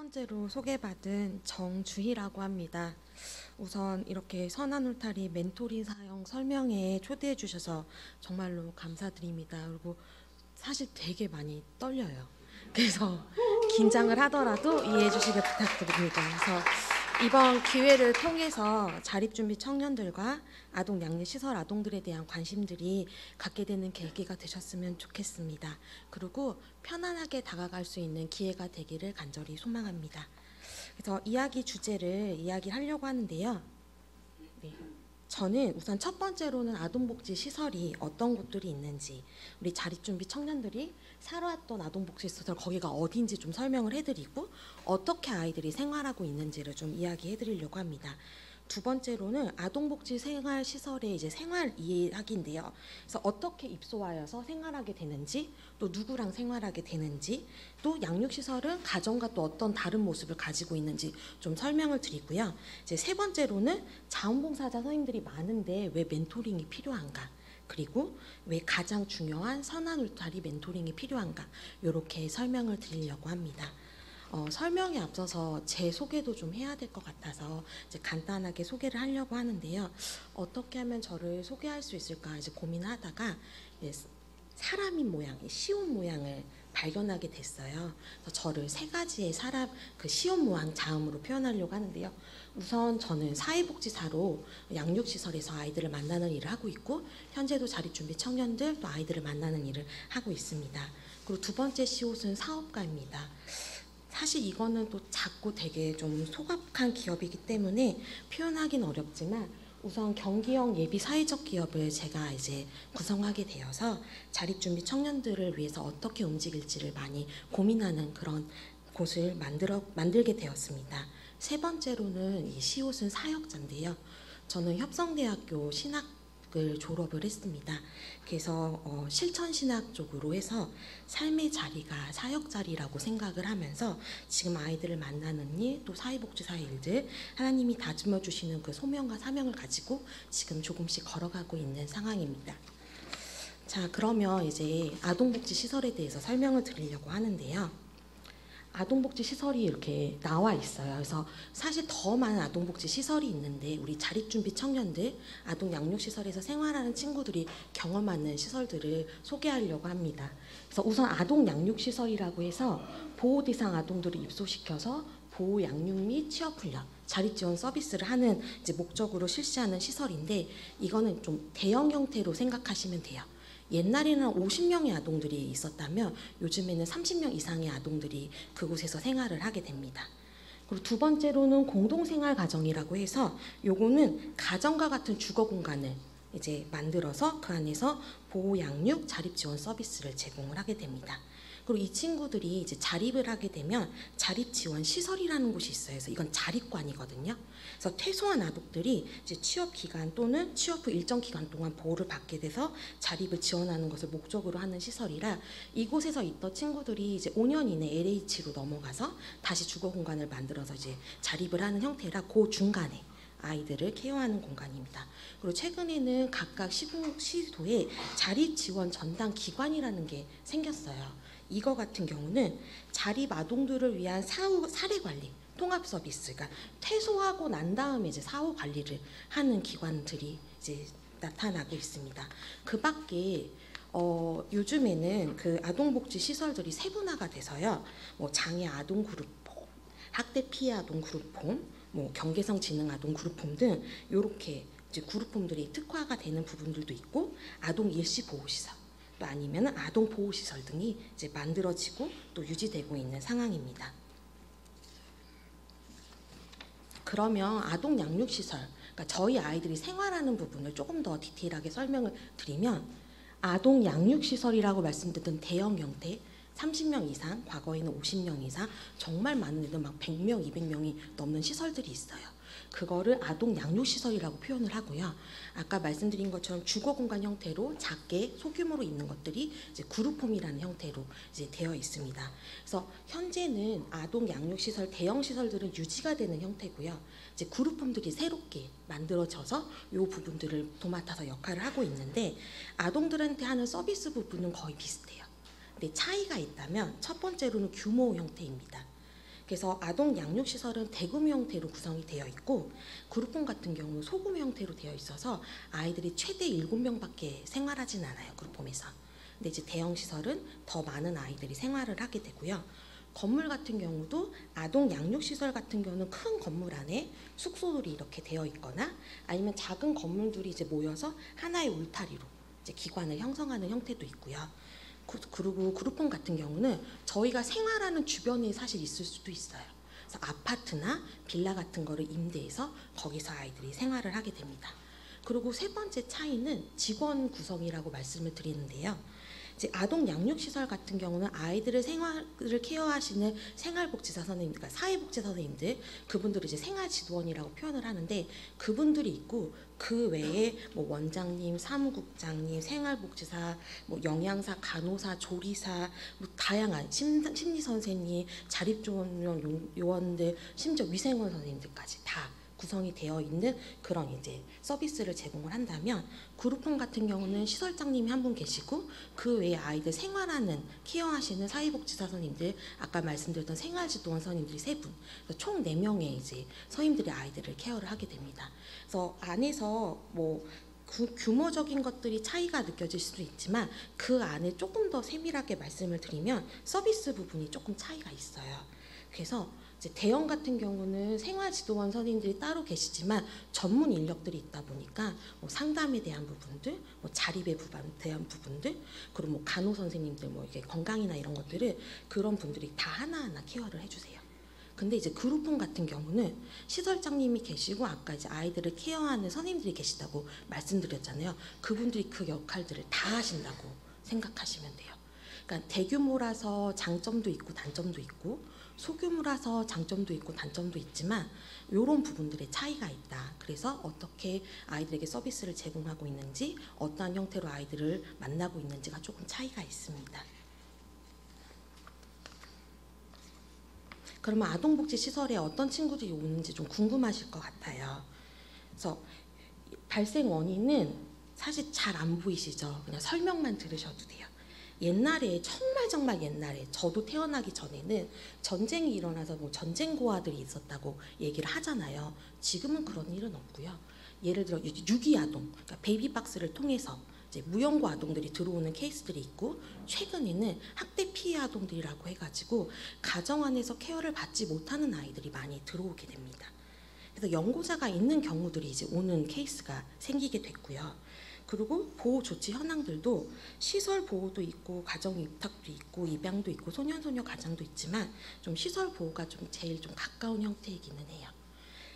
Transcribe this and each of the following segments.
번째로 소개받은 정주희라고 합니다. 우선 이렇게 선한 울타리 멘토링 사용 설명회에 초대해 주셔서 정말로 감사드립니다. 그리고 사실 되게 많이 떨려요. 그래서 긴장을 하더라도 이해해 주시길 부탁드립니다. 그래서 이번 기회를 통해서 자립준비 청년들과 아동 양육시설 아동들에 대한 관심들이 갖게 되는 계기가 되셨으면 좋겠습니다. 그리고 편안하게 다가갈 수 있는 기회가 되기를 간절히 소망합니다. 그래서 이야기 주제를 이야기하려고 하는데요. 네. 저는 우선 첫 번째로는 아동복지 시설이 어떤 곳들이 있는지, 우리 자립준비 청년들이 살아왔던 아동복지 시설 거기가 어딘지 좀 설명을 해드리고 어떻게 아이들이 생활하고 있는지를 좀 이야기해드리려고 합니다. 두 번째로는 아동복지 생활시설의 이제 생활 이야기인데요. 그래서 어떻게 입소하여서 생활하게 되는지, 또 누구랑 생활하게 되는지, 또 양육시설은 가정과 또 어떤 다른 모습을 가지고 있는지 좀 설명을 드리고요. 이제 세 번째로는 자원봉사자 선생님들이 많은데 왜 멘토링이 필요한가? 그리고 왜 가장 중요한 선한 울타리 멘토링이 필요한가? 이렇게 설명을 드리려고 합니다. 설명에 앞서서 제 소개도 좀 해야 될 것 같아서 이제 간단하게 소개를 하려고 하는데요. 어떻게 하면 저를 소개할 수 있을까 이제 고민하다가 사람인 모양, 시온 모양을 발견하게 됐어요. 그래서 저를 세 가지의 사람 그 시온 모양 자음으로 표현하려고 하는데요. 우선 저는 사회복지사로 양육시설에서 아이들을 만나는 일을 하고 있고 현재도 자립준비 청년들 또 아이들을 만나는 일을 하고 있습니다. 그리고 두 번째 시옷은 사업가입니다. 사실 이거는 또 작고 되게 좀 소박한 기업이기 때문에 표현하기는 어렵지만 우선 경기형 예비 사회적 기업을 제가 이제 구성하게 되어서 자립준비 청년들을 위해서 어떻게 움직일지를 많이 고민하는 그런 곳을 만들게 되었습니다. 세 번째로는 이 시옷은 사역자인데요. 저는 협성대학교 신학을 졸업을 했습니다. 그래서 실천신학 쪽으로 해서 삶의 자리가 사역 자리라고 생각을 하면서 지금 아이들을 만나는 일, 또 사회복지사의 일들 하나님이 다듬어 주시는 그 소명과 사명을 가지고 지금 조금씩 걸어가고 있는 상황입니다. 자, 그러면 이제 아동복지 시설에 대해서 설명을 드리려고 하는데요. 아동복지 시설이 이렇게 나와 있어요. 그래서 사실 더 많은 아동복지 시설이 있는데 우리 자립준비 청년들, 아동 양육시설에서 생활하는 친구들이 경험하는 시설들을 소개하려고 합니다. 그래서 우선 아동 양육시설이라고 해서 보호대상 아동들을 입소시켜서 보호 양육 및 취업 훈련, 자립지원 서비스를 하는 이제 목적으로 실시하는 시설인데 이거는 좀 대형 형태로 생각하시면 돼요. 옛날에는 50명의 아동들이 있었다면 요즘에는 30명 이상의 아동들이 그곳에서 생활을 하게 됩니다. 그리고 두 번째로는 공동생활 가정이라고 해서 요거는 가정과 같은 주거 공간을 이제 만들어서 그 안에서 보호 양육 자립 지원 서비스를 제공을 하게 됩니다. 그리고 이 친구들이 이제 자립을 하게 되면 자립 지원 시설이라는 곳이 있어요. 그래서 이건 자립관이거든요. 그래서 퇴소한 아동들이 이제 취업 기간 또는 취업 후 일정 기간 동안 보호를 받게 돼서 자립을 지원하는 것을 목적으로 하는 시설이라 이곳에서 있던 친구들이 이제 5년 이내 LH로 넘어가서 다시 주거 공간을 만들어서 이제 자립을 하는 형태라 그 중간에 아이들을 케어하는 공간입니다. 그리고 최근에는 각각 시도에 자립 지원 전담 기관이라는 게 생겼어요. 이거 같은 경우는 자립 아동들을 위한 사후 사례 관리 통합 서비스, 그러니까 퇴소하고 난 다음에 이제 사후 관리를 하는 기관들이 이제 나타나고 있습니다. 그 밖에 요즘에는 그 아동복지 시설들이 세분화가 돼서요. 뭐 장애 아동 그룹홈, 학대 피해 아동 그룹홈, 뭐 경계성 지능 아동 그룹홈 등 이렇게 이제 그룹홈들이 특화가 되는 부분들도 있고 아동 일시 보호 시설. 또 아니면 아동 보호 시설 등이 이제 만들어지고 또 유지되고 있는 상황입니다. 그러면 아동 양육 시설, 그러니까 저희 아이들이 생활하는 부분을 조금 더 디테일하게 설명을 드리면 아동 양육 시설이라고 말씀드렸던 대형 형태 30명 이상, 과거에는 50명 이상, 정말 많은 애들 막 100명, 200명이 넘는 시설들이 있어요. 그거를 아동 양육시설이라고 표현을 하고요. 아까 말씀드린 것처럼 주거공간 형태로 작게 소규모로 있는 것들이 이제 그룹홈이라는 형태로 이제 되어 있습니다. 그래서 현재는 아동 양육시설 대형 시설들은 유지가 되는 형태고요. 이제 그룹홈들이 새롭게 만들어져서 이 부분들을 도맡아서 역할을 하고 있는데 아동들한테 하는 서비스 부분은 거의 비슷해요. 근데 차이가 있다면 첫 번째로는 규모 형태입니다. 그래서 아동 양육시설은 대구미 형태로 구성이 되어 있고 그룹홈 같은 경우 소규모 형태로 되어 있어서 아이들이 최대 7명밖에 생활하진 않아요. 그룹홈에서. 근데 이제 대형 시설은 더 많은 아이들이 생활을 하게 되고요. 건물 같은 경우도 아동 양육시설 같은 경우는 큰 건물 안에 숙소들이 이렇게 되어 있거나 아니면 작은 건물들이 이제 모여서 하나의 울타리로 이제 기관을 형성하는 형태도 있고요. 그리고 그룹홈 같은 경우는 저희가 생활하는 주변에 사실 있을 수도 있어요. 그래서 아파트나 빌라 같은 거를 임대해서 거기서 아이들이 생활을 하게 됩니다. 그리고 세 번째 차이는 직원 구성이라고 말씀을 드리는데요. 이제 아동 양육시설 같은 경우는 아이들의 생활을 케어하시는 생활복지사 선생님들, 그러니까 사회복지사 선생님들, 그분들을 이제 생활지도원이라고 표현을 하는데 그분들이 있고 그 외에 뭐 원장님, 사무국장님, 생활복지사, 뭐 영양사, 간호사, 조리사, 뭐 다양한 심리 선생님, 자립조언 요원들, 심지어 위생원 선생님들까지 다 구성이 되어 있는 그런 이제 서비스를 제공을 한다면 그룹홈 같은 경우는 시설장님이 한 분 계시고 그 외에 아이들 생활하는 케어하시는 사회복지사 선생님들 아까 말씀드렸던 생활지도원 선생님들이 3분 총 4명의 이제 선생님들이 아이들을 케어를 하게 됩니다. 그래서 안에서 뭐 규모적인 것들이 차이가 느껴질 수도 있지만 그 안에 조금 더 세밀하게 말씀을 드리면 서비스 부분이 조금 차이가 있어요. 그래서 이제 대형 같은 경우는 생활지도원 선생님들이 따로 계시지만 전문 인력들이 있다 보니까 뭐 상담에 대한 부분들, 뭐 자립에 대한 부분들, 그리고 뭐 간호 선생님들 뭐 이게 건강이나 이런 것들을 그런 분들이 다 하나하나 케어를 해주세요. 근데 이제 그룹홈 같은 경우는 시설장님이 계시고 아까 이제 아이들을 케어하는 선생님들이 계시다고 말씀드렸잖아요. 그분들이 그 역할들을 다 하신다고 생각하시면 돼요. 그러니까 대규모라서 장점도 있고 단점도 있고 소규모라서 장점도 있고 단점도 있지만 이런 부분들의 차이가 있다. 그래서 어떻게 아이들에게 서비스를 제공하고 있는지 어떠한 형태로 아이들을 만나고 있는지가 조금 차이가 있습니다. 그러면 아동복지시설에 어떤 친구들이 오는지 좀 궁금하실 것 같아요. 그래서 발생 원인은 사실 잘 안 보이시죠? 그냥 설명만 들으셔도 돼요. 옛날에 정말 옛날에 저도 태어나기 전에는 전쟁이 일어나서 뭐 전쟁 고아들이 있었다고 얘기를 하잖아요. 지금은 그런 일은 없고요. 예를 들어 유기 아동, 그러니까 베이비박스를 통해서 이제 무연고 아동들이 들어오는 케이스들이 있고 최근에는 학대 피해 아동들이라고 해가지고 가정 안에서 케어를 받지 못하는 아이들이 많이 들어오게 됩니다. 그래서 연고자가 있는 경우들이 이제 오는 케이스가 생기게 됐고요. 그리고 보호 조치 현황들도 시설 보호도 있고 가정 입탁도 있고 입양도 있고 소년소녀 가장도 있지만 좀 시설 보호가 좀 제일 좀 가까운 형태이기는 해요.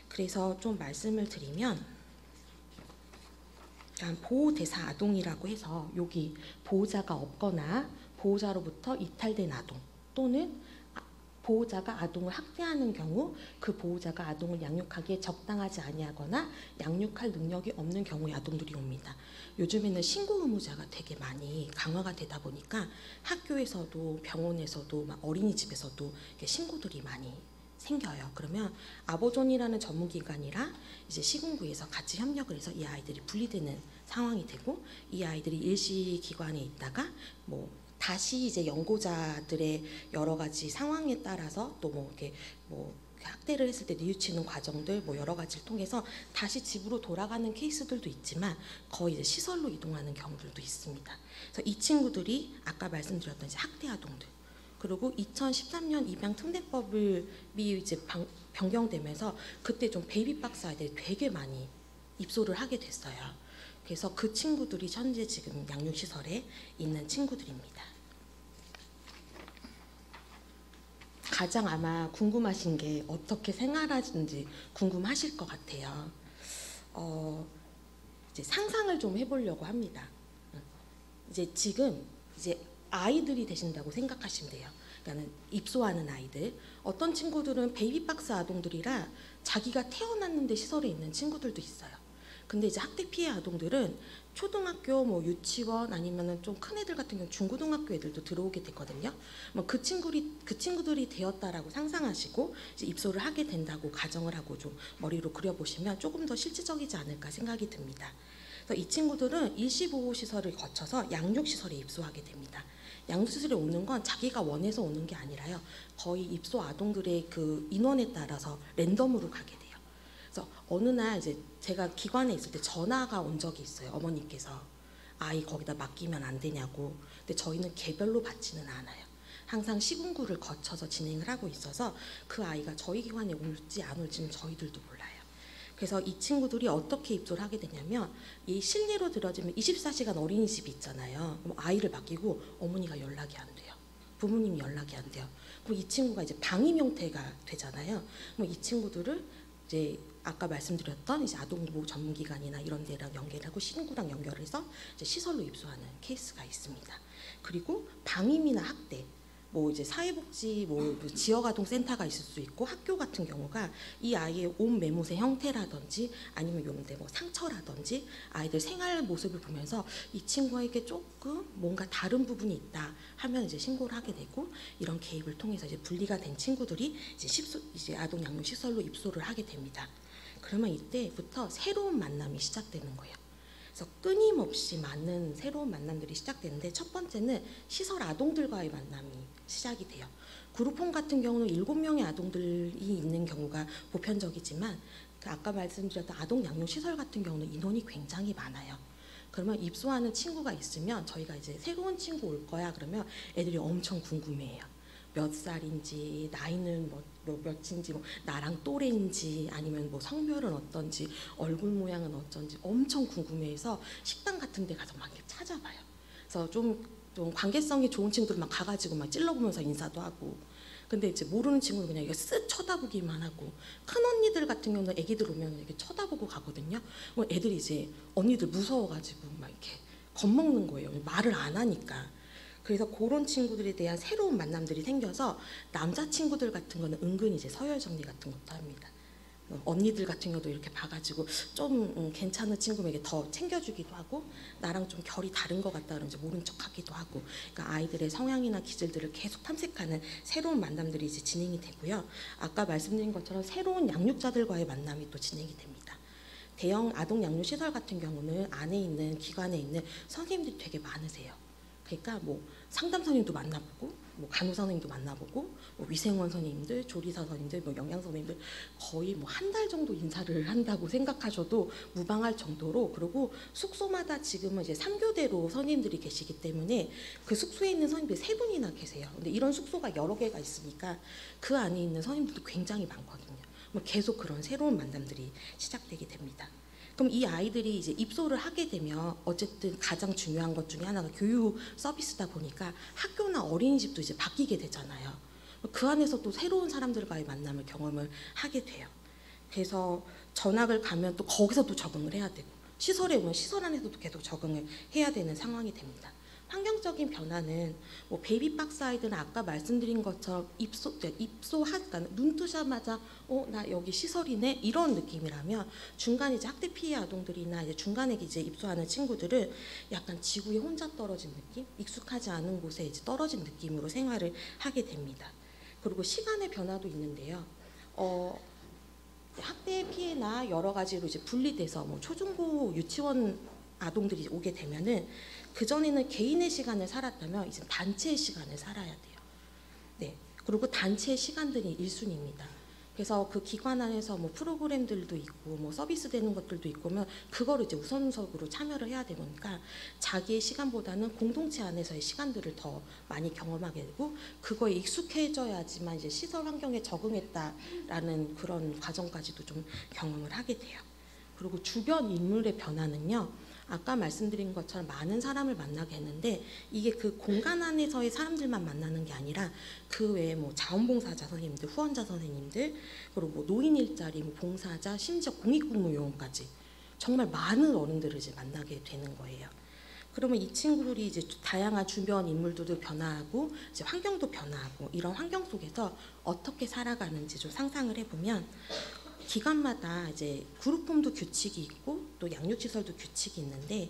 그래서 좀 말씀을 드리면 보호 대상 아동이라고 해서 여기 보호자가 없거나 보호자로부터 이탈된 아동 또는 보호자가 아동을 학대하는 경우 그 보호자가 아동을 양육하기에 적당하지 아니하거나 양육할 능력이 없는 경우의 아동들이 옵니다. 요즘에는 신고 의무자가 되게 많이 강화가 되다 보니까 학교에서도 병원에서도 막 어린이집에서도 신고들이 많이 생겨요. 그러면 아보존이라는 전문기관이랑 이제 시군구에서 같이 협력을 해서 이 아이들이 분리되는 상황이 되고 이 아이들이 일시기관에 있다가 뭐 다시 이제 연고자들의 여러 가지 상황에 따라서 또 뭐 이렇게 뭐 학대를 했을 때 뉘우치는 과정들 뭐 여러 가지를 통해서 다시 집으로 돌아가는 케이스들도 있지만 거의 이제 시설로 이동하는 경우들도 있습니다. 그래서 이 친구들이 아까 말씀드렸던 이제 학대 아동들 그리고 2013년 입양 특례법이 이제 변경되면서 그때 좀 베이비박스 아이들이 되게 많이 입소를 하게 됐어요. 그래서 그 친구들이 현재 지금 양육시설에 있는 친구들입니다. 가장 아마 궁금하신 게 어떻게 생활하는지 궁금하실 것 같아요. 이제 상상을 좀 해보려고 합니다. 이제 지금 이제 아이들이 되신다고 생각하시면 돼요. 그러니까 입소하는 아이들. 어떤 친구들은 베이비박스 아동들이라 자기가 태어났는데 시설에 있는 친구들도 있어요. 근데 이제 학대 피해 아동들은 초등학교 뭐 유치원 아니면은 좀 큰 애들 같은 경우 중고등학교 애들도 들어오게 되거든요. 뭐 그 친구들이 되었다라고 상상하시고 이제 입소를 하게 된다고 가정을 하고 좀 머리로 그려보시면 조금 더 실질적이지 않을까 생각이 듭니다. 그래서 이 친구들은 일시보호 시설을 거쳐서 양육시설에 입소하게 됩니다. 양육시설에 오는 건 자기가 원해서 오는 게 아니라요. 거의 입소 아동들의 그 인원에 따라서 랜덤으로 가게 돼요. 그래서 어느 날 이제 제가 기관에 있을 때 전화가 온 적이 있어요. 어머니께서 아이 거기다 맡기면 안 되냐고. 근데 저희는 개별로 받지는 않아요. 항상 시군구를 거쳐서 진행을 하고 있어서 그 아이가 저희 기관에 올지 안 올지는 저희들도 몰라요. 그래서 이 친구들이 어떻게 입소를 하게 되냐면 이 실례로 들어지면 24시간 어린이집이 있잖아요. 그럼 아이를 맡기고 어머니가 연락이 안 돼요. 부모님이 연락이 안 돼요. 그럼 이 친구가 이제 방임 형태가 되잖아요. 그럼 이 친구들을 이제 아까 말씀드렸던 이제 아동보호 전문기관이나 이런 데랑 연결하고 신구랑 연결해서 이제 시설로 입소하는 케이스가 있습니다. 그리고 방임이나 학대, 뭐 이제 사회복지 뭐 지역아동센터가 있을 수 있고 학교 같은 경우가 이 아이의 옷 매무새 형태라든지 아니면 요런데 뭐 상처라든지 아이들 생활 모습을 보면서 이 친구에게 조금 뭔가 다른 부분이 있다 하면 이제 신고를 하게 되고 이런 개입을 통해서 이제 분리가 된 친구들이 이제 아동 양육 시설로 입소를 하게 됩니다. 그러면 이때부터 새로운 만남이 시작되는 거예요. 그래서 끊임없이 많은 새로운 만남들이 시작되는데 첫 번째는 시설 아동들과의 만남이 시작이 돼요. 그룹홈 같은 경우는 7명의 아동들이 있는 경우가 보편적이지만 아까 말씀드렸던 아동 양육 시설 같은 경우는 인원이 굉장히 많아요. 그러면 입소하는 친구가 있으면 저희가 이제 새로운 친구 올 거야 그러면 애들이 엄청 궁금해해요. 몇 살인지 나이는 뭐 몇인지 뭐 나랑 또래인지 아니면 뭐 성별은 어떤지 얼굴 모양은 어쩐지 엄청 궁금해해서 식당 같은 데 가서 막 이렇게 찾아봐요. 그래서 좀 관계성이 좋은 친구들 막 가가지고 막 찔러보면서 인사도 하고 근데 이제 모르는 친구는 그냥 이렇게 쓱 쳐다보기만 하고 큰 언니들 같은 경우는 애기들 오면 이렇게 쳐다보고 가거든요. 애들이 이제 언니들 무서워가지고 막 이렇게 겁먹는 거예요. 말을 안 하니까. 그래서 그런 친구들에 대한 새로운 만남들이 생겨서 남자친구들 같은 거는 은근히 이제 서열 정리 같은 것도 합니다. 언니들 같은 경우도 이렇게 봐가지고 좀 괜찮은 친구에게 더 챙겨주기도 하고 나랑 좀 결이 다른 것 같다 그러면 이제 모른 척하기도 하고 그러니까 아이들의 성향이나 기질들을 계속 탐색하는 새로운 만남들이 이제 진행이 되고요. 아까 말씀드린 것처럼 새로운 양육자들과의 만남이 또 진행이 됩니다. 대형 아동 양육 시설 같은 경우는 안에 있는 기관에 있는 선생님들이 되게 많으세요. 그러니까 뭐 상담 선생님도 만나보고 뭐 간호사 선생님도 만나보고 뭐 위생원 선생님들, 조리사 선생님들, 뭐 영양 선생님들 거의 뭐 한 달 정도 인사를 한다고 생각하셔도 무방할 정도로 그리고 숙소마다 지금은 이제 3교대로 선생님들이 계시기 때문에 그 숙소에 있는 선생님들이 3분이나 계세요. 근데 이런 숙소가 여러 개가 있으니까 그 안에 있는 선생님들도 굉장히 많거든요. 뭐 계속 그런 새로운 만남들이 시작되게 됩니다. 그럼 이 아이들이 이제 입소를 하게 되면 어쨌든 가장 중요한 것 중에 하나가 교육 서비스다 보니까 학교나 어린이집도 이제 바뀌게 되잖아요. 그 안에서 또 새로운 사람들과의 만남을 경험을 하게 돼요. 그래서 전학을 가면 또 거기서 또 적응을 해야 되고 시설에 오면 시설 안에서도 계속 적응을 해야 되는 상황이 됩니다. 환경적인 변화는 뭐 베이비박스 아이들은 아까 말씀드린 것처럼 그러니까 눈 뜨자마자 나 여기 시설이네 이런 느낌이라면 중간에 이제 학대 피해 아동들이나 이제 중간에 이제 입소하는 친구들은 약간 지구에 혼자 떨어진 느낌, 익숙하지 않은 곳에 이제 떨어진 느낌으로 생활을 하게 됩니다. 그리고 시간의 변화도 있는데요. 학대 피해나 여러 가지로 이제 분리돼서 뭐 초중고 유치원 아동들이 오게 되면은 그 전에는 개인의 시간을 살았다면 이제 단체의 시간을 살아야 돼요. 네. 그리고 단체의 시간들이 1순위입니다. 그래서 그 기관 안에서 뭐 프로그램들도 있고 뭐 서비스 되는 것들도 있고면 그거를 이제 우선적으로 참여를 해야 되니까 자기의 시간보다는 공동체 안에서의 시간들을 더 많이 경험하게 되고 그거에 익숙해져야지만 이제 시설 환경에 적응했다라는 그런 과정까지도 좀 경험을 하게 돼요. 그리고 주변 인물의 변화는요. 아까 말씀드린 것처럼 많은 사람을 만나게 했는데 이게 그 공간 안에서의 사람들만 만나는 게 아니라 그 외에 뭐 자원봉사자 선생님들, 후원자 선생님들, 그리고 뭐 노인 일자리, 뭐 봉사자, 심지어 공익근무요원까지 정말 많은 어른들을 이제 만나게 되는 거예요. 그러면 이 친구들이 이제 다양한 주변 인물들도 변화하고 이제 환경도 변화하고 이런 환경 속에서 어떻게 살아가는지 좀 상상을 해보면 기관마다 이제 그룹홈도 규칙이 있고 또 양육시설도 규칙이 있는데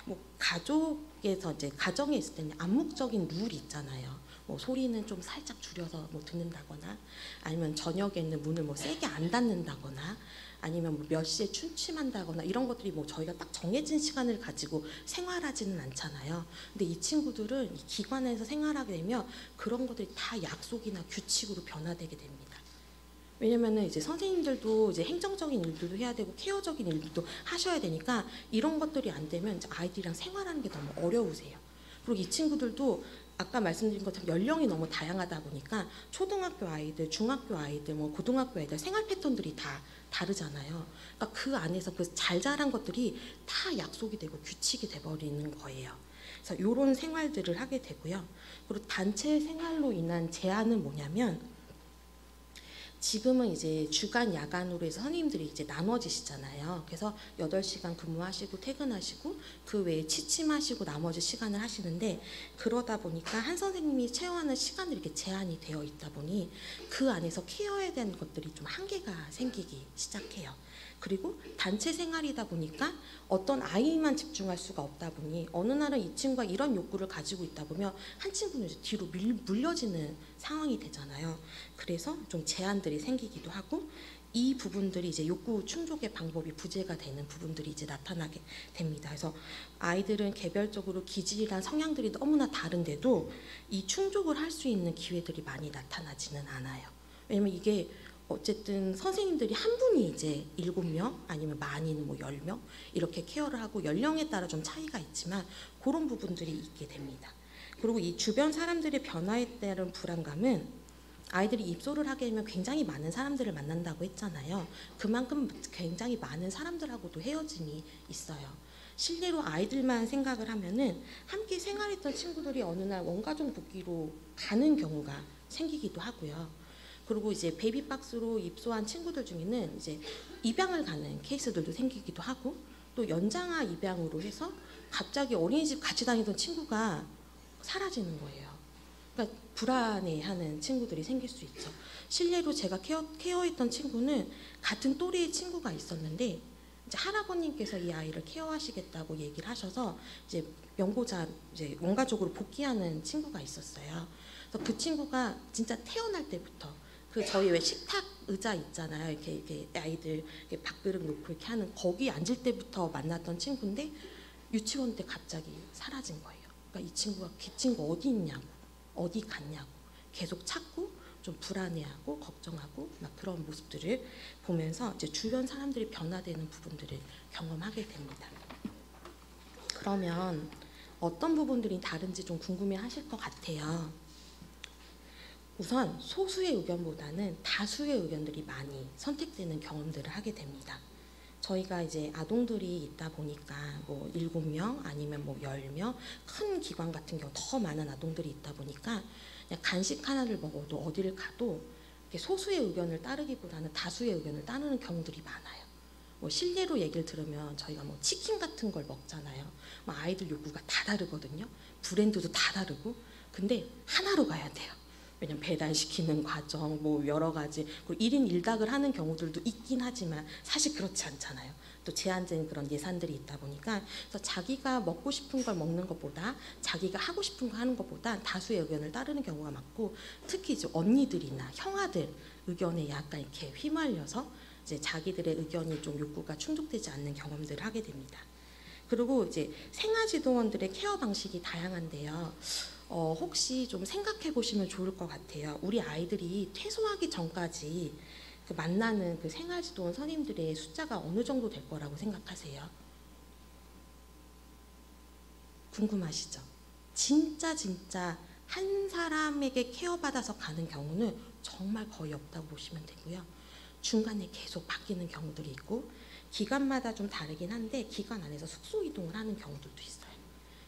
뭐 가족에서 이제 가정에 있을 때는 암묵적인 룰이 있잖아요. 뭐 소리는 좀 살짝 줄여서 뭐 듣는다거나 아니면 저녁에는 문을 뭐 세게 안 닫는다거나 아니면 뭐 몇 시에 취침한다거나 이런 것들이 뭐 저희가 딱 정해진 시간을 가지고 생활하지는 않잖아요. 근데 이 친구들은 이 기관에서 생활하게 되면 그런 것들이 다 약속이나 규칙으로 변화되게 됩니다. 왜냐면은 이제 선생님들도 이제 행정적인 일들도 해야 되고 케어적인 일들도 하셔야 되니까 이런 것들이 안 되면 이제 아이들이랑 생활하는 게 너무 어려우세요. 그리고 이 친구들도 아까 말씀드린 것처럼 연령이 너무 다양하다 보니까 초등학교 아이들, 중학교 아이들, 뭐 고등학교 아이들 생활 패턴들이 다 다르잖아요. 그러니까 그 안에서 그 잘 자란 것들이 다 약속이 되고 규칙이 돼버리는 거예요. 그래서 이런 생활들을 하게 되고요. 그리고 단체 생활로 인한 제한은 뭐냐면 지금은 이제 주간 야간으로 해서 선생님들이 이제 나눠지시잖아요. 그래서 8시간 근무하시고 퇴근하시고 그 외에 취침하시고 나머지 시간을 하시는데 그러다 보니까 한 선생님이 채워하는 시간이 이렇게 제한이 되어 있다 보니 그 안에서 케어해야 되는 것들이 좀 한계가 생기기 시작해요. 그리고 단체 생활이다 보니까 어떤 아이만 집중할 수가 없다 보니 어느 날은 이 친구가 이런 욕구를 가지고 있다 보면 한 친구는 이제 뒤로 물려지는 상황이 되잖아요. 그래서 좀 제한들이 생기기도 하고 이 부분들이 이제 욕구 충족의 방법이 부재가 되는 부분들이 이제 나타나게 됩니다. 그래서 아이들은 개별적으로 기질이란 성향들이 너무나 다른데도 이 충족을 할 수 있는 기회들이 많이 나타나지는 않아요. 왜냐면 이게 어쨌든 선생님들이 한 분이 이제 7명 아니면 많이는 뭐 10명 이렇게 케어를 하고 연령에 따라 좀 차이가 있지만 그런 부분들이 있게 됩니다. 그리고 이 주변 사람들의 변화에 따른 불안감은 아이들이 입소를 하게 되면 굉장히 많은 사람들을 만난다고 했잖아요. 그만큼 굉장히 많은 사람들하고도 헤어짐이 있어요. 실례로 아이들만 생각을 하면은 함께 생활했던 친구들이 어느 날 원가족 복귀로 가는 경우가 생기기도 하고요. 그리고 이제 베이비박스로 입소한 친구들 중에는 이제 입양을 가는 케이스들도 생기기도 하고 또 연장아 입양으로 해서 갑자기 어린이집 같이 다니던 친구가 사라지는 거예요. 그러니까 불안해하는 친구들이 생길 수 있죠. 실례로 제가 케어했던 친구는 같은 또래의 친구가 있었는데 이제 할아버님께서 이 아이를 케어하시겠다고 얘기를 하셔서 이제 명보자 이제 원가족으로 복귀하는 친구가 있었어요. 그래서 그 친구가 진짜 태어날 때부터 그 저희 왜 식탁 의자 있잖아요. 이렇게 아이들 이렇게 밥그릇 놓고 이렇게 하는 거기 앉을 때부터 만났던 친구인데 유치원 때 갑자기 사라진 거예요. 그러니까 이 친구가 그 친구 어디 있냐고, 어디 갔냐고 계속 찾고 좀 불안해하고 걱정하고 막 그런 모습들을 보면서 이제 주변 사람들이 변화되는 부분들을 경험하게 됩니다. 그러면 어떤 부분들이 다른지 좀 궁금해하실 것 같아요. 우선 소수의 의견보다는 다수의 의견들이 많이 선택되는 경험들을 하게 됩니다. 저희가 이제 아동들이 있다 보니까 뭐 7명 아니면 뭐 10명 큰 기관 같은 경우 더 많은 아동들이 있다 보니까 그냥 간식 하나를 먹어도 어디를 가도 소수의 의견을 따르기보다는 다수의 의견을 따르는 경우들이 많아요. 뭐 실례로 얘기를 들으면 저희가 뭐 치킨 같은 걸 먹잖아요. 뭐 아이들 욕구가 다 다르거든요. 브랜드도 다 다르고 근데 하나로 가야 돼요. 왜냐면 배달시키는 과정 뭐 여러 가지 그리고 1인 1닭을 하는 경우들도 있긴 하지만 사실 그렇지 않잖아요. 또 제한된 그런 예산들이 있다 보니까 그래서 자기가 먹고 싶은 걸 먹는 것보다 자기가 하고 싶은 거 하는 것보다 다수의 의견을 따르는 경우가 많고 특히 이제 언니들이나 형아들 의견에 약간 이렇게 휘말려서 이제 자기들의 의견이 좀 욕구가 충족되지 않는 경험들을 하게 됩니다. 그리고 이제 생아지도원들의 케어 방식이 다양한데요. 혹시 좀 생각해 보시면 좋을 것 같아요. 우리 아이들이 퇴소하기 전까지 그 만나는 그 생활지도원 선임들의 숫자가 어느 정도 될 거라고 생각하세요? 궁금하시죠? 진짜 한 사람에게 케어받아서 가는 경우는 정말 거의 없다고 보시면 되고요. 중간에 계속 바뀌는 경우들이 있고 기간마다 좀 다르긴 한데 기간 안에서 숙소 이동을 하는 경우들도 있어요.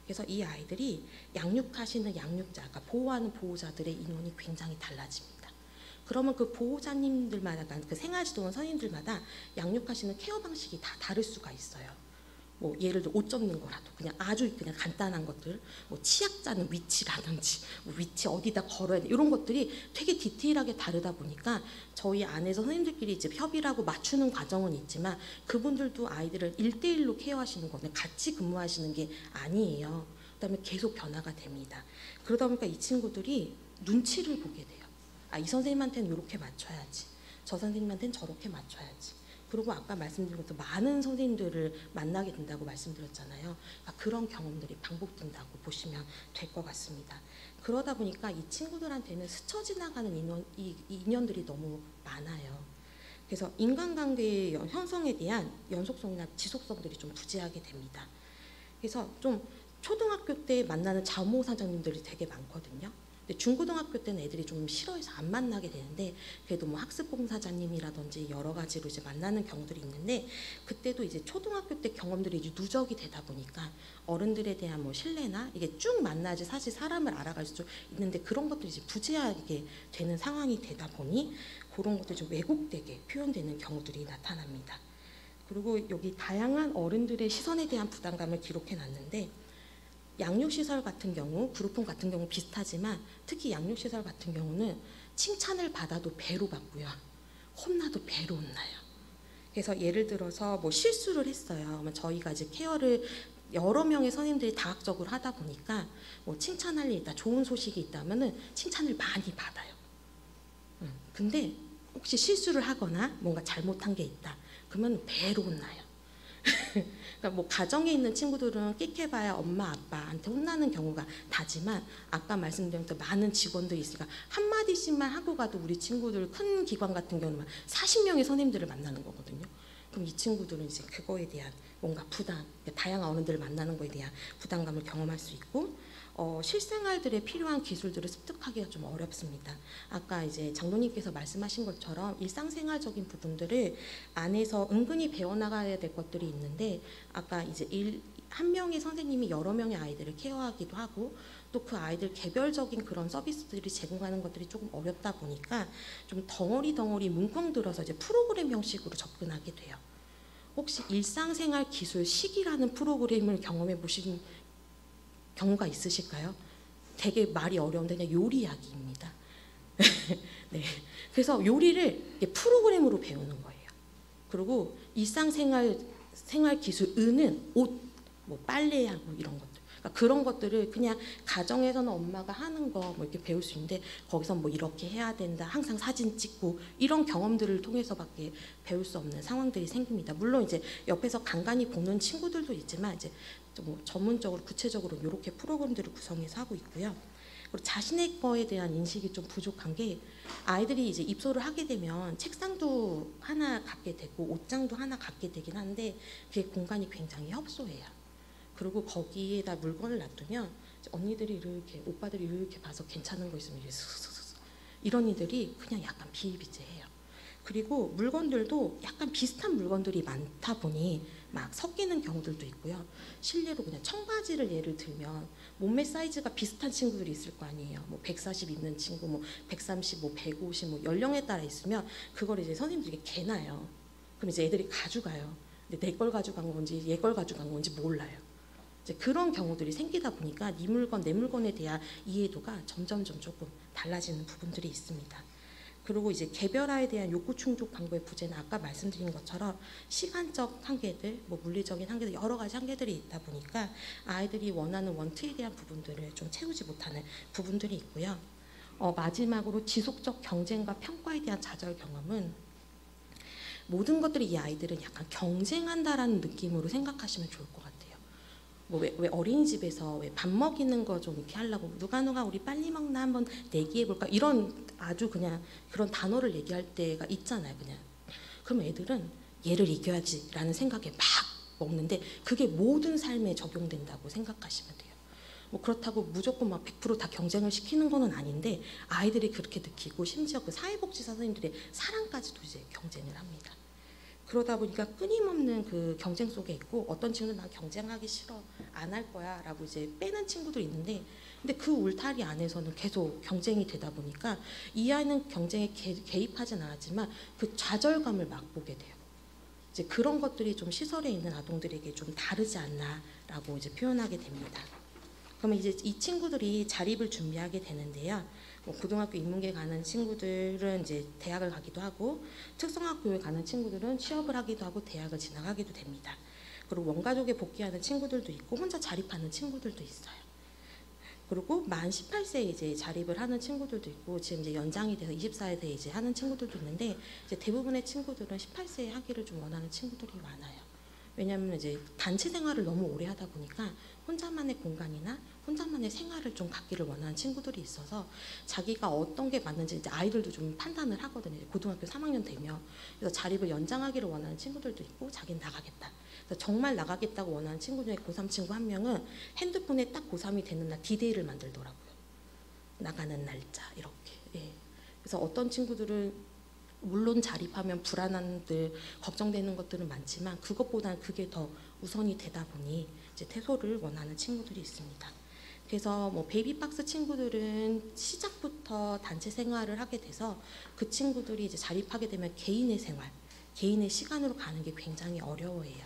그래서 이 아이들이 양육하시는 양육자, 그러니까 보호하는 보호자들의 인원이 굉장히 달라집니다. 그러면 그 보호자님들마다, 그 생활지도원 선생님들마다 양육하시는 케어 방식이 다 다를 수가 있어요. 뭐 예를 들어 옷 접는 거라도 그냥 아주 그냥 간단한 것들, 뭐 치약 짜는 위치라든지 뭐 위치 어디다 걸어야 돼 이런 것들이 되게 디테일하게 다르다 보니까 저희 안에서 선생님들끼리 이제 협의하고 맞추는 과정은 있지만 그분들도 아이들을 1대1로 케어하시는 거는 같이 근무하시는 게 아니에요. 그다음에 계속 변화가 됩니다. 그러다 보니까 이 친구들이 눈치를 보게 돼요. 아, 이 선생님한테는 이렇게 맞춰야지. 저 선생님한테는 저렇게 맞춰야지. 그리고 아까 말씀드린 것처럼 많은 선생님들을 만나게 된다고 말씀드렸잖아요. 그러니까 그런 경험들이 반복된다고 보시면 될 것 같습니다. 그러다 보니까 이 친구들한테는 스쳐 지나가는 인연들이 너무 많아요. 그래서 인간관계의 형성에 대한 연속성이나 지속성들이 좀 부재하게 됩니다. 그래서 좀 초등학교 때 만나는 자모 사장님들이 되게 많거든요. 근데 중고등학교 때는 애들이 좀 싫어해서 안 만나게 되는데 그래도 뭐 학습봉사자님이라든지 여러 가지로 이제 만나는 경우들이 있는데 그때도 이제 초등학교 때 경험들이 이제 누적이 되다 보니까 어른들에 대한 뭐 신뢰나 이게 쭉 만나야지 사실 사람을 알아갈 수 있는데 그런 것들이 이제 부재하게 되는 상황이 되다 보니 그런 것들이 좀 왜곡되게 표현되는 경우들이 나타납니다. 그리고 여기 다양한 어른들의 시선에 대한 부담감을 기록해 놨는데 양육시설 같은 경우, 그룹홈 같은 경우 비슷하지만 특히 양육시설 같은 경우는 칭찬을 받아도 배로 받고요. 혼나도 배로 혼나요. 그래서 예를 들어서 뭐 실수를 했어요. 그러면 저희가 이제 케어를 여러 명의 선생님들이 다각적으로 하다 보니까 뭐 칭찬할 일 있다, 좋은 소식이 있다면은 칭찬을 많이 받아요. 근데 혹시 실수를 하거나 뭔가 잘못한 게 있다. 그러면 배로 혼나요. 그러니까 뭐 가정에 있는 친구들은 끽해봐야 엄마 아빠한테 혼나는 경우가 다지만 아까 말씀드린 또 많은 직원들이 있으니까 한마디씩만 하고 가도 우리 친구들 큰 기관 같은 경우는 40명의 선생님들을 만나는 거거든요. 그럼 이 친구들은 이제 그거에 대한 뭔가 부담, 다양한 어른들을 만나는 거에 대한 부담감을 경험할 수 있고 실생활들에 필요한 기술들을 습득하기가 좀 어렵습니다. 아까 이제 장로님께서 말씀하신 것처럼 일상생활적인 부분들을 안에서 은근히 배워나가야 될 것들이 있는데 아까 이제 한 명의 선생님이 여러 명의 아이들을 케어하기도 하고 또 그 아이들 개별적인 그런 서비스들이 제공하는 것들이 조금 어렵다 보니까 좀 덩어리 뭉텅 들어서 이제 프로그램 형식으로 접근하게 돼요. 혹시 일상생활 기술 식이라는 프로그램을 경험해 보신 경우가 있으실까요? 되게 말이 어려운데 그냥 요리 이야기입니다. 네, 그래서 요리를 프로그램으로 배우는 거예요. 그리고 일상생활 기술 은은 옷, 뭐 빨래하고 이런 것들. 그러니까 그런 것들을 그냥 가정에서는 엄마가 하는 거 뭐 이렇게 배울 수 있는데 거기서 뭐 이렇게 해야 된다. 항상 사진 찍고 이런 경험들을 통해서밖에 배울 수 없는 상황들이 생깁니다. 물론 이제 옆에서 간간히 보는 친구들도 있지만 이제 뭐 전문적으로 구체적으로 이렇게 프로그램들을 구성해서 하고 있고요. 그리고 자신의 거에 대한 인식이 좀 부족한 게 아이들이 이제 입소를 하게 되면 책상도 하나 갖게 되고 옷장도 하나 갖게 되긴 한데 그게 공간이 굉장히 협소해요. 그리고 거기에다 물건을 놔두면 언니들이 이렇게 오빠들이 이렇게 봐서 괜찮은 거 있으면 이런 이들이 그냥 약간 비일비재해요. 그리고 물건들도 약간 비슷한 물건들이 많다 보니 막 섞이는 경우들도 있고요. 실례로 그냥 청바지를 예를 들면 몸매 사이즈가 비슷한 친구들이 있을 거 아니에요. 뭐 140 있는 친구, 뭐 130, 뭐 150, 뭐 연령에 따라 있으면 그걸 이제 선생님들이 개나요. 그럼 이제 애들이 가져가요. 근데 내 걸 가져간 건지 얘 걸 가져간 건지 몰라요. 이제 그런 경우들이 생기다 보니까 네 물건, 내 물건에 대한 이해도가 점점점 조금 달라지는 부분들이 있습니다. 그리고 이제 개별화에 대한 욕구 충족 방법의 부재는 아까 말씀드린 것처럼 시간적 한계들, 뭐 물리적인 한계들 여러 가지 한계들이 있다 보니까 아이들이 원하는 원트에 대한 부분들을 좀 채우지 못하는 부분들이 있고요. 마지막으로 지속적 경쟁과 평가에 대한 좌절 경험은 모든 것들이 이 아이들은 약간 경쟁한다라는 느낌으로 생각하시면 좋을 것 같아요. 뭐 왜 어린이집에서 왜 밥 먹이는 거 좀 이렇게 하려고 누가 우리 빨리 먹나 한번 내기해 볼까 이런 아주 그냥 그런 단어를 얘기할 때가 있잖아요. 그냥 그럼 애들은 얘를 이겨야지라는 생각에 막 먹는데 그게 모든 삶에 적용된다고 생각하시면 돼요. 뭐 그렇다고 무조건 막 100% 다 경쟁을 시키는 거는 아닌데 아이들이 그렇게 느끼고 심지어 그 사회복지사 선생님들의 사랑까지도 이제 경쟁을 합니다. 그러다 보니까 끊임없는 그 경쟁 속에 있고 어떤 친구는 나 경쟁하기 싫어 안 할 거야 라고 이제 빼는 친구도 있는데 근데 그 울타리 안에서는 계속 경쟁이 되다 보니까 이 아이는 경쟁에 개입하진 않았지만 그 좌절감을 맛보게 돼요. 이제 그런 것들이 좀 시설에 있는 아동들에게 좀 다르지 않나라고 이제 표현하게 됩니다. 그러면 이제 이 친구들이 자립을 준비하게 되는데요. 뭐 고등학교 인문계 가는 친구들은 이제 대학을 가기도 하고 특성화교육에 가는 친구들은 취업을 하기도 하고 대학을 진학하기도 됩니다. 그리고 원가족에 복귀하는 친구들도 있고 혼자 자립하는 친구들도 있어요. 그리고 만 18세에 이제 자립을 하는 친구들도 있고 지금 이제 연장이 돼서 24세 이제 하는 친구들도 있는데 이제 대부분의 친구들은 18세에 하기를 좀 원하는 친구들이 많아요. 왜냐하면 이제 단체 생활을 너무 오래 하다 보니까 혼자만의 공간이나 혼자만의 생활을 좀 갖기를 원하는 친구들이 있어서 자기가 어떤 게 맞는지 이제 아이들도 좀 판단을 하거든요. 고등학교 3학년 되면. 그래서 자립을 연장하기를 원하는 친구들도 있고 자기는 나가겠다. 그래서 정말 나가겠다고 원하는 친구 중에 고3 친구 한 명은 핸드폰에 딱 고3이 되는 날 디데이를 만들더라고요. 나가는 날짜 이렇게. 예. 그래서 어떤 친구들은 물론 자립하면 불안한들 걱정되는 것들은 많지만 그것보다는 그게 더 우선이 되다 보니 이제 퇴소를 원하는 친구들이 있습니다. 그래서 뭐 베이비박스 친구들은 시작부터 단체 생활을 하게 돼서 그 친구들이 이제 자립하게 되면 개인의 생활, 개인의 시간으로 가는 게 굉장히 어려워해요.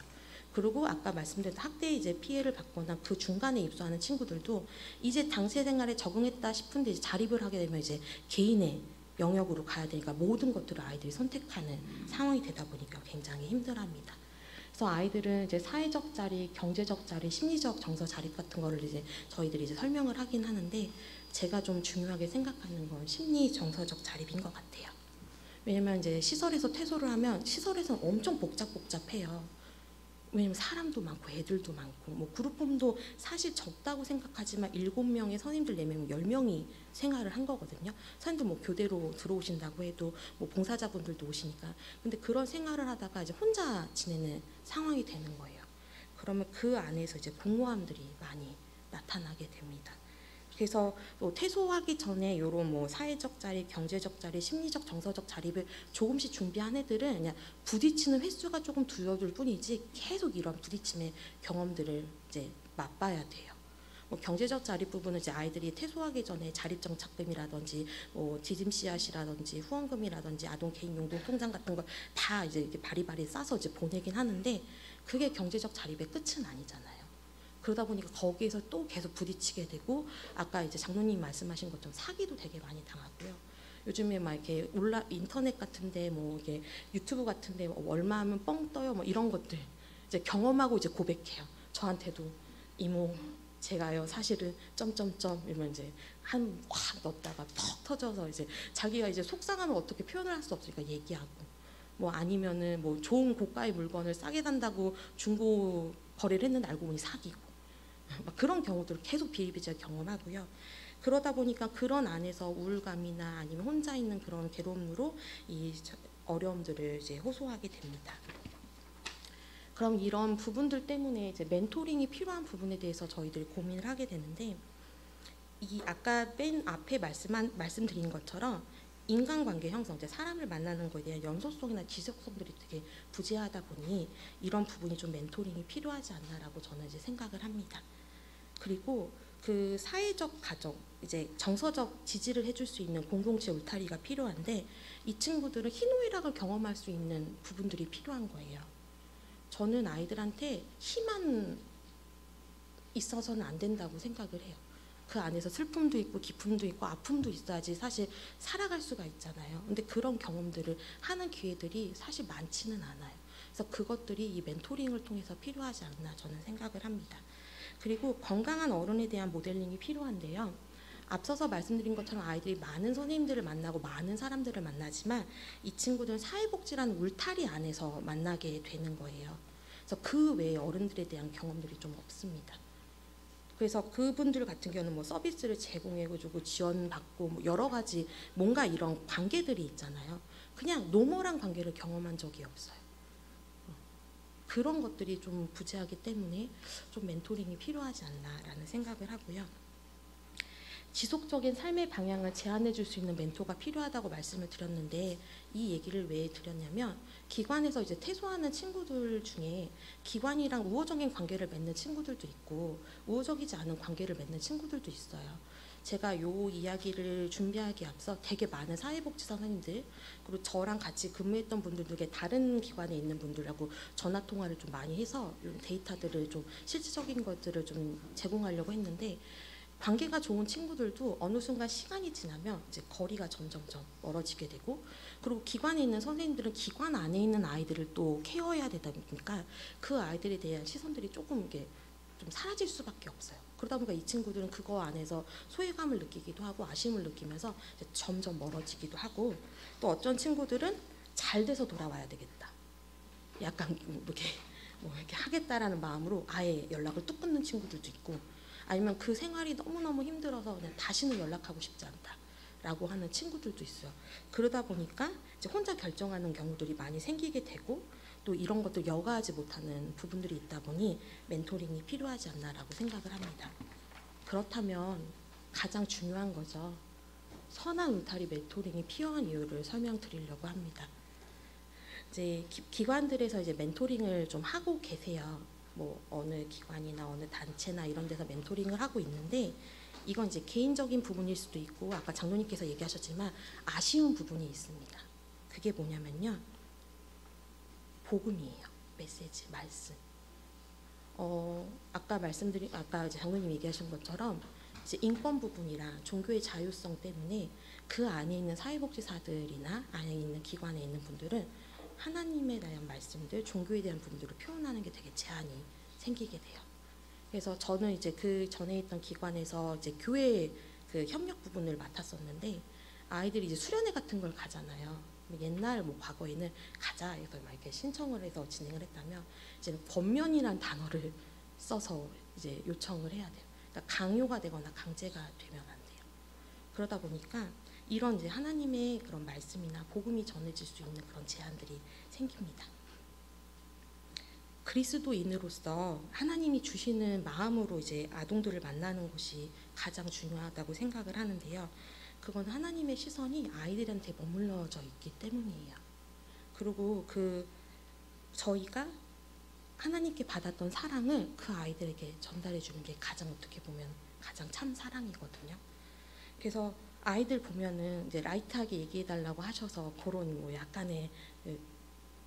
그리고 아까 말씀드린 학대 이제 피해를 받거나 그 중간에 입소하는 친구들도 이제 단체 생활에 적응했다 싶은데 이제 자립을 하게 되면 이제 개인의 영역으로 가야 되니까 모든 것들을 아이들이 선택하는 상황이 되다 보니까 굉장히 힘들어합니다. 그래서 아이들은 이제 사회적 자립, 경제적 자립, 심리적 정서 자립 같은 거를 이제 저희들이 이제 설명을 하긴 하는데 제가 좀 중요하게 생각하는 건 심리 정서적 자립인 것 같아요. 왜냐면 이제 시설에서 퇴소를 하면 시설에서는 엄청 복잡해요. 왜냐면 사람도 많고 애들도 많고 뭐 그룹홈도 사실 적다고 생각하지만 7명의 선임들 4명, 10명이 생활을 한 거거든요. 선임들 뭐 교대로 들어오신다고 해도 뭐 봉사자분들도 오시니까. 근데 그런 생활을 하다가 이제 혼자 지내는 상황이 되는 거예요. 그러면 그 안에서 이제 공허함들이 많이 나타나게 됩니다. 그래서 또 퇴소하기 전에 이런 뭐 사회적 자립, 경제적 자립, 심리적, 정서적 자립을 조금씩 준비한 애들은 그냥 부딪히는 횟수가 조금 줄어들 뿐이지 계속 이런 부딪힘의 경험들을 이제 맛봐야 돼요. 뭐 경제적 자립 부분은 이제 아이들이 퇴소하기 전에 자립정착금이라든지 뭐 디딤 씨앗이라든지 후원금이라든지 아동 개인 용돈 통장 같은 걸 다 이제 이렇게 바리바리 싸서 이제 보내긴 하는데 그게 경제적 자립의 끝은 아니잖아요. 그러다 보니까 거기에서 또 계속 부딪히게 되고 아까 이제 장로님 말씀하신 것처럼 사기도 되게 많이 당하고요. 요즘에 막 이렇게 인터넷 같은데 뭐 이게 유튜브 같은데 뭐 얼마 하면 뻥 떠요 뭐 이런 것들 이제 경험하고 이제 고백해요. 저한테도 이모 제가요 사실은 점점점 이러면 이제 한 확 넣었다가 퍽 터져서 이제 자기가 이제 속상하면 어떻게 표현을 할 수 없으니까 얘기하고 뭐 아니면은 뭐 좋은 고가의 물건을 싸게 산다고 중고 거래를 했는데 알고 보니 사기고 막 그런 경우들을 계속 비일비재하게 경험하고요. 그러다 보니까 그런 안에서 우울감이나 아니면 혼자 있는 그런 괴로움으로 이 어려움들을 이제 호소하게 됩니다. 그럼 이런 부분들 때문에 이제 멘토링이 필요한 부분에 대해서 저희들이 고민을 하게 되는데 이 아까 맨 앞에 말씀드린 것처럼 인간관계 형성, 이제 사람을 만나는 거에 대한 연소성이나 지속성들이 되게 부재하다 보니 이런 부분이 좀 멘토링이 필요하지 않나라고 저는 이제 생각을 합니다. 그리고 그 사회적 가정, 이제 정서적 지지를 해줄 수 있는 공동체 울타리가 필요한데 이 친구들은 희노애락을 경험할 수 있는 부분들이 필요한 거예요. 저는 아이들한테 희만 있어서는 안 된다고 생각을 해요. 그 안에서 슬픔도 있고 기쁨도 있고 아픔도 있어야지 사실 살아갈 수가 있잖아요. 근데 그런 경험들을 하는 기회들이 사실 많지는 않아요. 그래서 그것들이 이 멘토링을 통해서 필요하지 않나 저는 생각을 합니다. 그리고 건강한 어른에 대한 모델링이 필요한데요. 앞서서 말씀드린 것처럼 아이들이 많은 선생님들을 만나고 많은 사람들을 만나지만 이 친구들은 사회복지라는 울타리 안에서 만나게 되는 거예요. 그래서 그 외에 어른들에 대한 경험들이 좀 없습니다. 그래서 그분들 같은 경우는 뭐 서비스를 제공해주고 지원받고 뭐 여러 가지 뭔가 이런 관계들이 있잖아요. 그냥 노멀한 관계를 경험한 적이 없어요. 그런 것들이 좀 부재하기 때문에 좀 멘토링이 필요하지 않나라는 생각을 하고요. 지속적인 삶의 방향을 제안해 줄 수 있는 멘토가 필요하다고 말씀을 드렸는데 이 얘기를 왜 드렸냐면 기관에서 이제 퇴소하는 친구들 중에 기관이랑 우호적인 관계를 맺는 친구들도 있고 우호적이지 않은 관계를 맺는 친구들도 있어요. 제가 요 이야기를 준비하기에 앞서 되게 많은 사회복지사 선생님들 그리고 저랑 같이 근무했던 분들 중에 다른 기관에 있는 분들하고 전화 통화를 좀 많이 해서 데이터들을 좀 실질적인 것들을 좀 제공하려고 했는데 관계가 좋은 친구들도 어느 순간 시간이 지나면 이제 거리가 점점점 멀어지게 되고 그리고 기관에 있는 선생님들은 기관 안에 있는 아이들을 또 케어해야 되다 보니까 그 아이들에 대한 시선들이 조금 이게 좀 사라질 수밖에 없어요. 그러다 보니까 이 친구들은 그거 안에서 소외감을 느끼기도 하고 아쉬움을 느끼면서 이제 점점 멀어지기도 하고, 또 어떤 친구들은 잘 돼서 돌아와야 되겠다, 약간 이렇게 뭐 이렇게 하겠다라는 마음으로 아예 연락을 뚝 끊는 친구들도 있고, 아니면 그 생활이 너무너무 힘들어서 그냥 다시는 연락하고 싶지 않다라고 하는 친구들도 있어요. 그러다 보니까 이제 혼자 결정하는 경우들이 많이 생기게 되고, 또 이런 것들 여과하지 못하는 부분들이 있다 보니 멘토링이 필요하지 않나라고 생각을 합니다. 그렇다면 가장 중요한 거죠. 선한 울타리 멘토링이 필요한 이유를 설명드리려고 합니다. 이제 기관들에서 이제 멘토링을 좀 하고 계세요. 뭐 어느 기관이나 어느 단체나 이런 데서 멘토링을 하고 있는데, 이건 이제 개인적인 부분일 수도 있고 아까 장로님께서 얘기하셨지만 아쉬운 부분이 있습니다. 그게 뭐냐면요, 복음이에요. 메시지, 말씀. 아까 이제 장로님 얘기하신 것처럼 이제 인권 부분이랑 종교의 자율성 때문에 그 안에 있는 사회복지사들이나 안에 있는 기관에 있는 분들은 하나님에 대한 말씀들, 종교에 대한 부분들을 표현하는 게 되게 제한이 생기게 돼요. 그래서 저는 이제 그 전에 있던 기관에서 이제 교회 그 협력 부분을 맡았었는데, 아이들이 이제 수련회 같은 걸 가잖아요. 옛날 뭐 과거에는 가자 해서 막 이렇게 신청을 해서 진행을 했다면, 이제는 권면이란 단어를 써서 이제 요청을 해야 돼요. 그러니까 강요가 되거나 강제가 되면 안 돼요. 그러다 보니까 이런 이제 하나님의 그런 말씀이나 복음이 전해질 수 있는 그런 제한들이 생깁니다. 그리스도인으로서 하나님이 주시는 마음으로 이제 아동들을 만나는 것이 가장 중요하다고 생각을 하는데요. 그건 하나님의 시선이 아이들한테 머물러져 있기 때문이에요. 그리고 저희가 하나님께 받았던 사랑을 그 아이들에게 전달해 주는 게 가장 어떻게 보면 가장 참 사랑이거든요. 그래서 아이들 보면은 이제 라이트하게 얘기해 달라고 하셔서 그런 뭐 약간의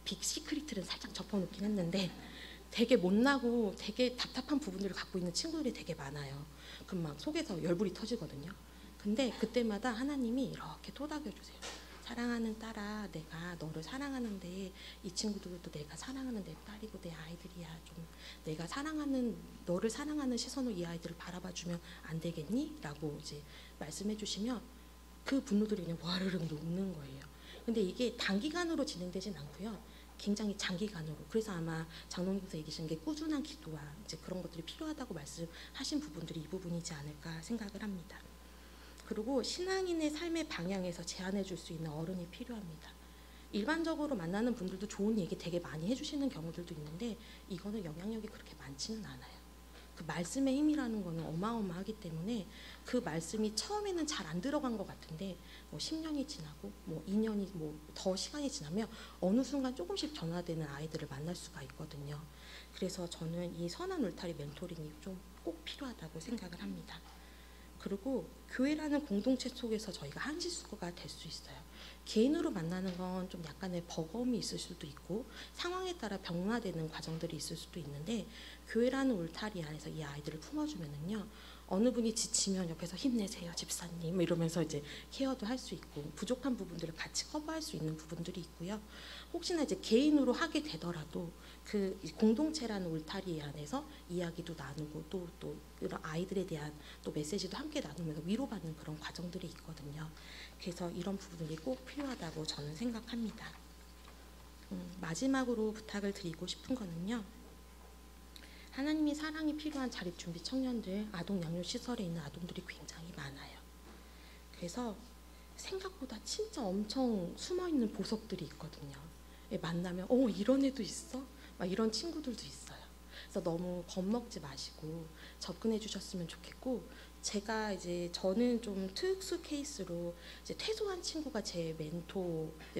빅 시크릿을 살짝 접어놓긴 했는데, 되게 못나고 되게 답답한 부분들을 갖고 있는 친구들이 되게 많아요. 그럼 막 속에서 열불이 터지거든요. 근데 그때마다 하나님이 이렇게 토닥여 주세요. 사랑하는 딸아, 내가 너를 사랑하는데 이 친구들도 내가 사랑하는 내 딸이고 내 아이들이야. 좀 내가 너를 사랑하는 시선으로 이 아이들을 바라봐주면 안 되겠니? 라고 이제 말씀해 주시면 그 분노들이 그냥 와르르 녹는 거예요. 근데 이게 단기간으로 진행되진 않고요. 굉장히 장기간으로. 그래서 아마 장로님께서 얘기하신 게 꾸준한 기도와 이제 그런 것들이 필요하다고 말씀하신 부분들이 이 부분이지 않을까 생각을 합니다. 그리고 신앙인의 삶의 방향에서 제안해 줄 수 있는 어른이 필요합니다. 일반적으로 만나는 분들도 좋은 얘기 되게 많이 해주시는 경우들도 있는데, 이거는 영향력이 그렇게 많지는 않아요. 그 말씀의 힘이라는 거는 어마어마하기 때문에 그 말씀이 처음에는 잘 안 들어간 것 같은데 뭐 10년이 지나고 뭐 2년이 뭐 더 시간이 지나면 어느 순간 조금씩 변화되는 아이들을 만날 수가 있거든요. 그래서 저는 이 선한 울타리 멘토링이 좀 꼭 필요하다고 생각을 합니다. 그리고 교회라는 공동체 속에서 저희가 한 식구가 될 수 있어요. 개인으로 만나는 건 좀 약간의 버거움이 있을 수도 있고 상황에 따라 변화되는 과정들이 있을 수도 있는데, 교회라는 울타리 안에서 이 아이들을 품어주면은요, 어느 분이 지치면 옆에서 힘내세요 집사님 이러면서 이제 케어도 할 수 있고, 부족한 부분들을 같이 커버할 수 있는 부분들이 있고요. 혹시나 이제 개인으로 하게 되더라도 그 공동체라는 울타리 안에서 이야기도 나누고 또 이런 아이들에 대한 또 메시지도 함께 나누면서 위로받는 그런 과정들이 있거든요. 그래서 이런 부분이 꼭 필요하다고 저는 생각합니다. 마지막으로 부탁을 드리고 싶은 거는요, 하나님의 사랑이 필요한 자립준비 청년들, 아동 양육시설에 있는 아동들이 굉장히 많아요. 그래서 생각보다 진짜 엄청 숨어있는 보석들이 있거든요. 만나면 이런 애도 있어? 막 이런 친구들도 있어요. 그래서 너무 겁먹지 마시고 접근해 주셨으면 좋겠고, 저는 좀 특수 케이스로 이제 퇴소한 친구가 제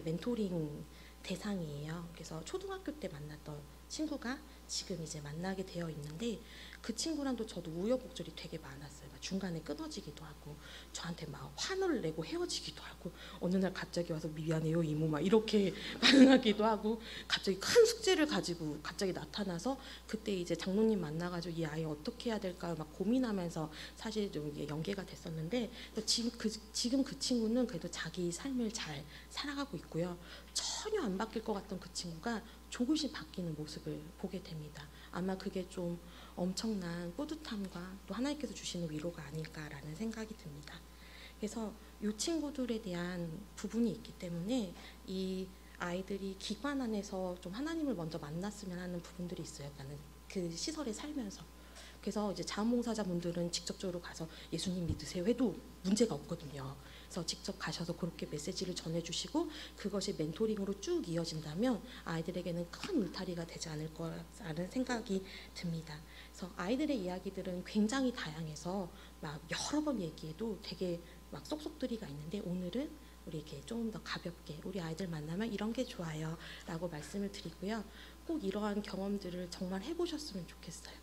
멘토링 대상이에요. 그래서 초등학교 때 만났던 친구가 지금 이제 만나게 되어 있는데, 그 친구랑도 저도 우여곡절이 되게 많았어요. 중간에 끊어지기도 하고 저한테 막 화를 내고 헤어지기도 하고, 어느 날 갑자기 와서 미안해요 이모 막 이렇게 반응하기도 하고, 갑자기 큰 숙제를 가지고 갑자기 나타나서 그때 이제 장로님 만나가지고 이 아이 어떻게 해야 될까 막 고민하면서 사실 좀 연계가 됐었는데, 지금 그 친구는 그래도 자기 삶을 잘 살아가고 있고요. 전혀 안 바뀔 것 같던 그 친구가 조금씩 바뀌는 모습을 보게 됩니다. 아마 그게 좀 엄청난 뿌듯함과 또 하나님께서 주시는 위로가 아닐까라는 생각이 듭니다. 그래서 이 친구들에 대한 부분이 있기 때문에 이 아이들이 기관 안에서 좀 하나님을 먼저 만났으면 하는 부분들이 있어요. 나는 그 시설에 살면서. 그래서 이제 자원봉사자분들은 직접적으로 가서 예수님 믿으세요 해도 문제가 없거든요. 그래서 직접 가셔서 그렇게 메시지를 전해주시고 그것이 멘토링으로 쭉 이어진다면 아이들에게는 큰 울타리가 되지 않을 거라는 생각이 듭니다. 그래서 아이들의 이야기들은 굉장히 다양해서 막 여러 번 얘기해도 되게 막 쏙쏙들이가 있는데 오늘은 우리 이렇게 좀 더 가볍게 우리 아이들 만나면 이런 게 좋아요 라고 말씀을 드리고요. 꼭 이러한 경험들을 정말 해보셨으면 좋겠어요.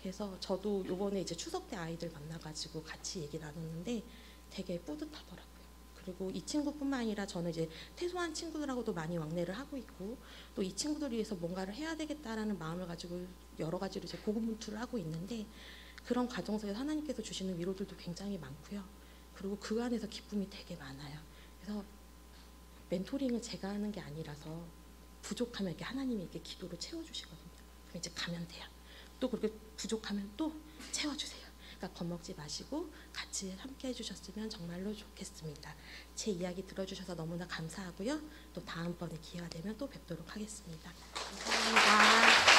그래서 저도 요번에 이제 추석 때 아이들 만나가지고 같이 얘기 나눴는데 되게 뿌듯하더라고요. 그리고 이 친구뿐만 아니라 저는 이제 퇴소한 친구들하고도 많이 왕래를 하고 있고 또 이 친구들을 위해서 뭔가를 해야 되겠다라는 마음을 가지고 여러 가지로 이제 고군분투를 하고 있는데 그런 과정 속에서 하나님께서 주시는 위로들도 굉장히 많고요. 그리고 그 안에서 기쁨이 되게 많아요. 그래서 멘토링은 제가 하는 게 아니라서 부족하면 이렇게 하나님이 이렇게 기도로 채워주시거든요. 그럼 이제 가면 돼요. 또 그렇게 부족하면 또 채워주세요. 그러니까 겁먹지 마시고 같이 함께 해주셨으면 정말로 좋겠습니다. 제 이야기 들어주셔서 너무나 감사하고요. 또 다음번에 기회가 되면 또 뵙도록 하겠습니다. 감사합니다.